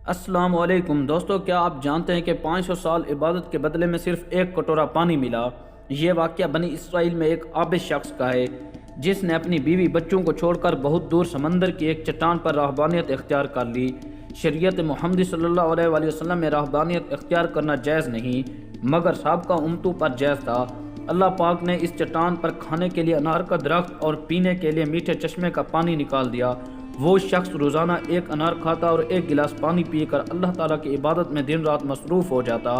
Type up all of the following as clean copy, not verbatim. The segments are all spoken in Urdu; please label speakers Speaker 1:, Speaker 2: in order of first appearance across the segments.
Speaker 1: السلام علیکم دوستو، کیا آپ جانتے ہیں کہ 500 سال عبادت کے بدلے میں صرف ایک کٹورا پانی ملا؟ یہ واقعہ بنی اسرائیل میں ایک عابد شخص کا ہے جس نے اپنی بیوی بچوں کو چھوڑ کر بہت دور سمندر کی ایک چٹان پر راہبانیت اختیار کر لی۔ شریعت محمدی صلی اللہ علیہ وآلہ وسلم میں راہبانیت اختیار کرنا جائز نہیں، مگر سابقہ امتوں پر جائز تھا۔ اللہ پاک نے اس چٹان پر کھانے کے لیے انار کا درخت اور پینے کے لیے میٹھے چشمے کا پانی نکال دیا۔ وہ شخص روزانہ ایک انار کھاتا اور ایک گلاس پانی پی کر اللہ تعالیٰ کی عبادت میں دن رات مصروف ہو جاتا۔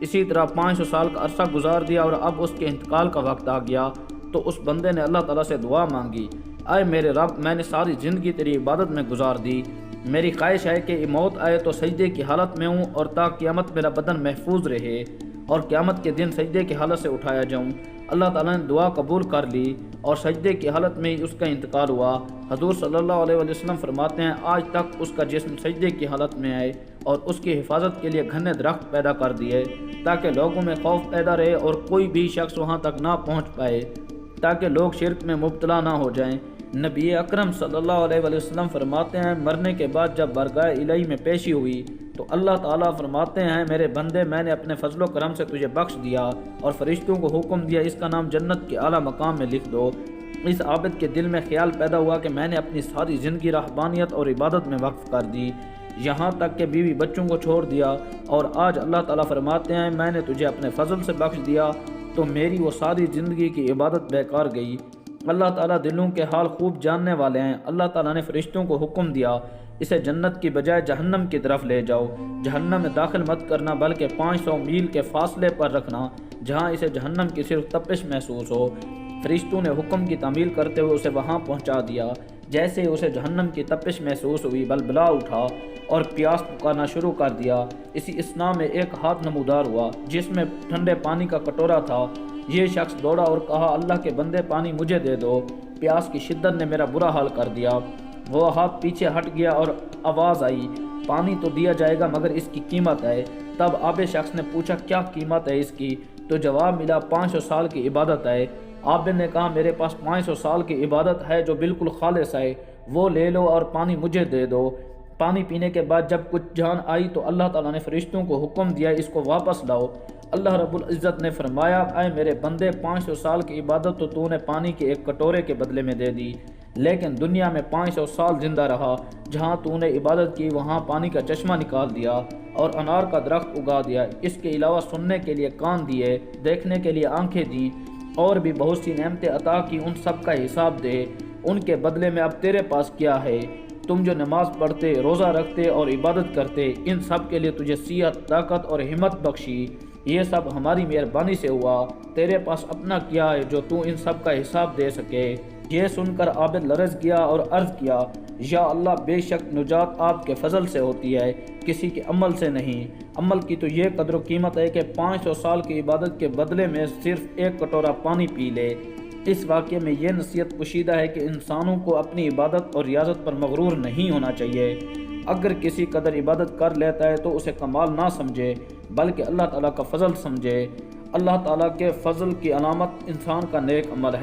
Speaker 1: اسی طرح 500 سال کا عرصہ گزار دیا اور اب اس کے انتقال کا وقت آ گیا تو اس بندے نے اللہ تعالیٰ سے دعا مانگی، اے میرے رب، میں نے ساری زندگی تیری عبادت میں گزار دی، میری خواہش ہے کہ موت آئے تو سجدے کی حالت میں ہوں اور تا قیامت میرا بدن محفوظ رہے اور قیامت کے دن سجدے کی حالت سے اٹھایا جاؤں۔ اللہ تعالیٰ نے دعا قبول کر لی اور سجدے کی حالت میں ہی اس کا انتقال ہوا۔ حضور صلی اللہ علیہ وسلم فرماتے ہیں، آج تک اس کا جسم سجدے کی حالت میں آئے اور اس کی حفاظت کے لیے گھنے درخت پیدا کر دیے تاکہ لوگوں میں خوف پیدا رہے اور کوئی بھی شخص وہاں تک نہ پہنچ پائے تاکہ لوگ شرک میں مبتلا نہ ہو جائیں۔ نبی اکرم صلی اللہ علیہ وسلم فرماتے ہیں، مرنے کے بعد جب بارگاہ الہی میں پیشی ہوئی تو اللہ تعالیٰ فرماتے ہیں، میرے بندے، میں نے اپنے فضل و کرم سے تجھے بخش دیا اور فرشتوں کو حکم دیا اس کا نام جنت کے اعلیٰ مقام میں لکھ دو۔ اس عابد کے دل میں خیال پیدا ہوا کہ میں نے اپنی ساری زندگی رہبانیت اور عبادت میں وقف کر دی، یہاں تک کہ بیوی بچوں کو چھوڑ دیا، اور آج اللہ تعالیٰ فرماتے ہیں، میں نے تجھے اپنے فضل سے بخش دیا تو میری وہ ساری زندگی کی عبادت بیکار گئی۔ اللہ تعالیٰ دلوں کے حال خوب جاننے والے ہیں۔ اللہ تعالیٰ نے فرشتوں کو حکم دیا، اسے جنت کی بجائے جہنم کی طرف لے جاؤ، جہنم میں داخل مت کرنا بلکہ 500 میل کے فاصلے پر رکھنا جہاں اسے جہنم کی صرف تپش محسوس ہو۔ فرشتوں نے حکم کی تعمیل کرتے ہوئے اسے وہاں پہنچا دیا۔ جیسے ہی اسے جہنم کی تپش محسوس ہوئی، بلبلا اٹھا اور پیاس پکارنا شروع کر دیا۔ اسی اثناء میں ایک ہاتھ نمودار ہوا جس میں ٹھنڈے پانی کا کٹورا تھا۔ یہ شخص دوڑا اور کہا، اللہ کے بندے، پانی مجھے دے دو، پیاس کی شدت نے میرا برا حال کر دیا۔ وہ ہاتھ پیچھے ہٹ گیا اور آواز آئی، پانی تو دیا جائے گا مگر اس کی قیمت ہے۔ تب عابد شخص نے پوچھا، کیا قیمت ہے اس کی؟ تو جواب ملا، 500 سال کی عبادت ہے۔ عابد نے کہا، میرے پاس 500 سال کی عبادت ہے جو بالکل خالص ہے، وہ لے لو اور پانی مجھے دے دو۔ پانی پینے کے بعد جب کچھ جان آئی تو اللہ تعالیٰ نے فرشتوں کو حکم دیا، اس کو واپس لاؤ۔ اللہ رب العزت نے فرمایا، اے میرے بندے، 500 سال کی عبادت تو نے پانی کے ایک کٹورے کے بدلے میں دے دی، لیکن دنیا میں 500 سال زندہ رہا، جہاں تو نے عبادت کی وہاں پانی کا چشمہ نکال دیا اور انار کا درخت اگا دیا، اس کے علاوہ سننے کے لیے کان دیے، دیکھنے کے لیے آنکھیں دیں اور بھی بہت سی نعمتیں عطا کی، ان سب کا حساب دے۔ ان کے بدلے میں اب تیرے پاس کیا ہے؟ تم جو نماز پڑھتے، روزہ رکھتے اور عبادت کرتے، ان سب کے لیے تجھے صحت، طاقت اور ہمت بخشی، یہ سب ہماری مہربانی سے ہوا۔ تیرے پاس اپنا کیا ہے جو تو ان سب کا حساب دے سکے؟ یہ سن کر عابد لرز گیا اور عرض کیا، یا اللہ، بے شک نجات آپ کے فضل سے ہوتی ہے، کسی کے عمل سے نہیں۔ عمل کی تو یہ قدر و قیمت ہے کہ 500 سال کی عبادت کے بدلے میں صرف ایک کٹورا پانی پی لے۔ اس واقعے میں یہ نصیحت پوشیدہ ہے کہ انسانوں کو اپنی عبادت اور ریاضت پر مغرور نہیں ہونا چاہیے۔ اگر کسی قدر عبادت کر لیتا ہے تو اسے کمال نہ سمجھے بلکہ اللہ تعالیٰ کا فضل سمجھے۔ اللہ تعالیٰ کے فضل کی علامت انسان کا نیک عمل ہے۔